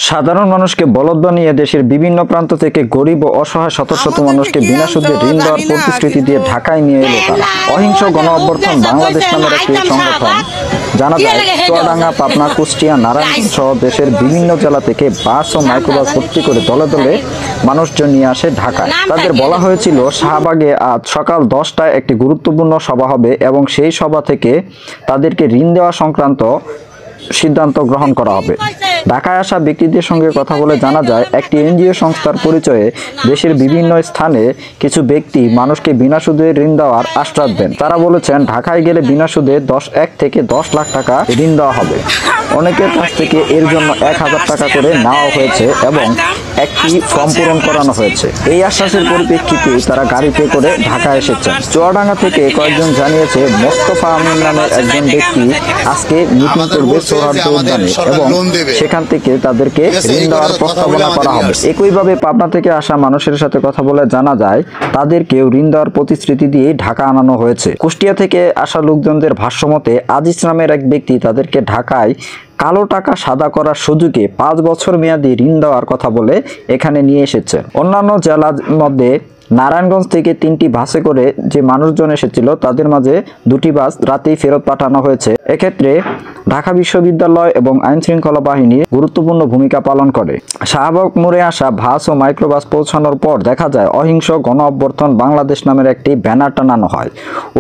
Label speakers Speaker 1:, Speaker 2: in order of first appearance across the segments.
Speaker 1: সাধারণ মানুষকে বলদ বানিয়ে দেশের বিভিন্ন প্রান্ত থেকে গরিব ও অসহায় শত শত মানুষকে বিনা সুদে ঋণ দেওয়ার প্রতিশ্রুতি দিয়ে ঢাকায় নিয়ে এলো তারা। অহিংস গণ অভ্যুত্থান বাংলাদেশ নামের একটি সংগঠন। জানা যায়, চুয়াডাঙ্গা, পাবনা, কুষ্টিয়া, নারায়ণগঞ্জ সহ দেশের বিভিন্ন জেলা থেকে বাস ও মাইক্রোবাস ভর্তি করে দলে দলে মানুষজন নিয়ে আসে ঢাকায়। তাদের বলা হয়েছিল শাহবাগে আজ সকাল 10টায় একটি গুরুত্বপূর্ণ সভা হবে এবং সেই সভা থেকে তাদেরকে ঋণ দেওয়া সংক্রান্ত সিদ্ধান্ত গ্রহণ করা হবে। ঢাকায় আসা ব্যক্তিদের সঙ্গে কথা বলে জানা যায়, একটি এনজিও সংস্থার পরিচয়ে দেশের বিভিন্ন স্থানে কিছু ব্যক্তি মানুষকে বিনা সুদে ঋণ দেওয়ার আশ্বাস দেন। তারা বলেছেন, ঢাকায় গেলে বিনা সুদে 1 থেকে 10 লাখ টাকা ঋণ দেওয়া হবে। অনেকের কাছ থেকে এর জন্য 1000 টাকা করে নেওয়া হয়েছে এবং একটি ফর্ম পূরণ করানো হয়েছে। এই আশ্বাসের পরিপ্রেক্ষিতে তারা গাড়িতে করে ঢাকায় এসেছেন। চুয়াডাঙ্গা থেকে কয়েকজন জানিয়েছে, মোস্তফা আমিন নামের একজন ব্যক্তি আজকে মিটিং করবে সোহরাওয়ার্দী উদ্যানে এবং সেখান থেকে তাদেরকে ঋণ দেওয়ার প্রস্তাবনা করা হবে। একইভাবে পাবনা থেকে আসা মানুষের সাথে কথা বলে জানা যায়, তাদেরকেও ঋণ দেওয়ার প্রতিশ্রুতি দিয়ে ঢাকা আনানো হয়েছে। কুষ্টিয়া থেকে আসা লোকজনদের ভাষ্যমতে আজিজ নামের এক ব্যক্তি তাদেরকে ঢাকায় কালো টাকা সাদা করার সুযোগে 5 বছর মেয়াদী ঋণ দেওয়ার কথা বলে এখানে নিয়ে এসেছে। অন্যান্য জেলার মধ্যে নারায়ণগঞ্জ থেকে 3টি বাসে করে যে মানুষজন এসেছিল, তাদের মাঝে 2টি বাস রাতেই ফেরত পাঠানো হয়েছে। এক্ষেত্রে ঢাকা বিশ্ববিদ্যালয় এবং আইন শৃঙ্খলা বাহিনী গুরুত্বপূর্ণ ভূমিকা পালন করে। শাহবাগ মোড়ে আসা বাস ও মাইক্রোবাস পৌঁছানোর পর দেখা যায়, অহিংস গণ অভ্যুত্থান বাংলাদেশ নামের একটি ব্যানার টানানো হয়।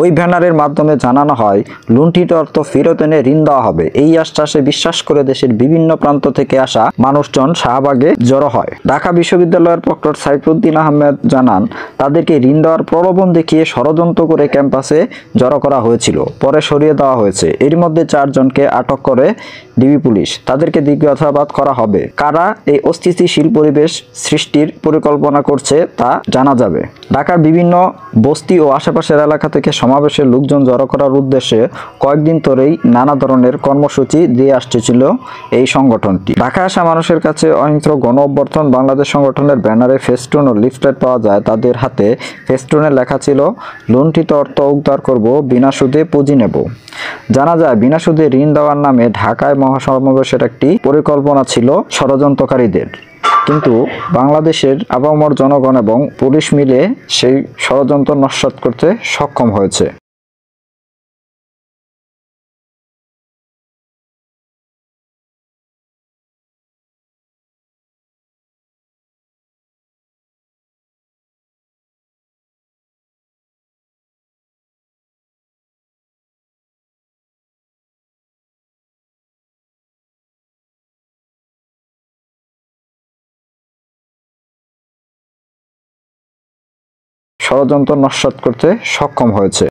Speaker 1: ওই ব্যানারের মাধ্যমে জানানো হয়, লুণ্ঠিত অর্থ ফেরত এনে ঋণ দেওয়া হবে। এই আশ্বাসে বিশ্বাস করে দেশের বিভিন্ন প্রান্ত থেকে আসা মানুষজন শাহবাগে জড়ো হয়। ঢাকা বিশ্ববিদ্যালয়ের প্রক্টর সাইফুদ্দিন আহমেদ জানান, তাদেরকে ঋণ দেওয়ার প্রলোভন দেখিয়ে ষড়যন্ত্র করে ক্যাম্পাসে জড়ো করা হয়েছিল, পরে সরিয়ে দেওয়া হয়েছে। এর মধ্যে 4 জনকে আটক করে ডিবি পুলিশ। তাদেরকে জিজ্ঞাসাবাদ করা হবে। কারা এই অস্থিতিশীল পরিবেশ সৃষ্টির পরিকল্পনা করছে তা জানা যাবে। ঢাকার বিভিন্ন বস্তি ও আশেপাশের এলাকা থেকে সমাবেশের লোকজন জড়ো করার উদ্দেশ্যে কয়েকদিন ধরেই নানা ধরনের কর্মসূচি দিয়ে আসছিল এই সংগঠনটি। ঢাকায় আসা মানুষের কাছে অহিংস গণ অভ্যুত্থান বাংলাদেশ সংগঠনের ব্যানারে ফেস্টুন ও লিফলেট পাওয়া যায়। তাদের হাতে ফেস্টুনে লেখা ছিল, লুণ্ঠিত অর্থ উদ্ধার করব, বিনা সুদে পুঁজি নেব। জানা যায়, বিনা সুদে ঋণ দেওয়ার নামে ঢাকায় মহাসমাবেশের একটি পরিকল্পনা ছিল ষড়যন্ত্রকারীদের, কিন্তু বাংলাদেশের আপামর জনগণ এবং পুলিশ মিলে সেই ষড়যন্ত্র নস্যাৎ করতে সক্ষম হয়েছে। ষড়যন্ত্র নস্যাৎ করতে সক্ষম হয়েছে।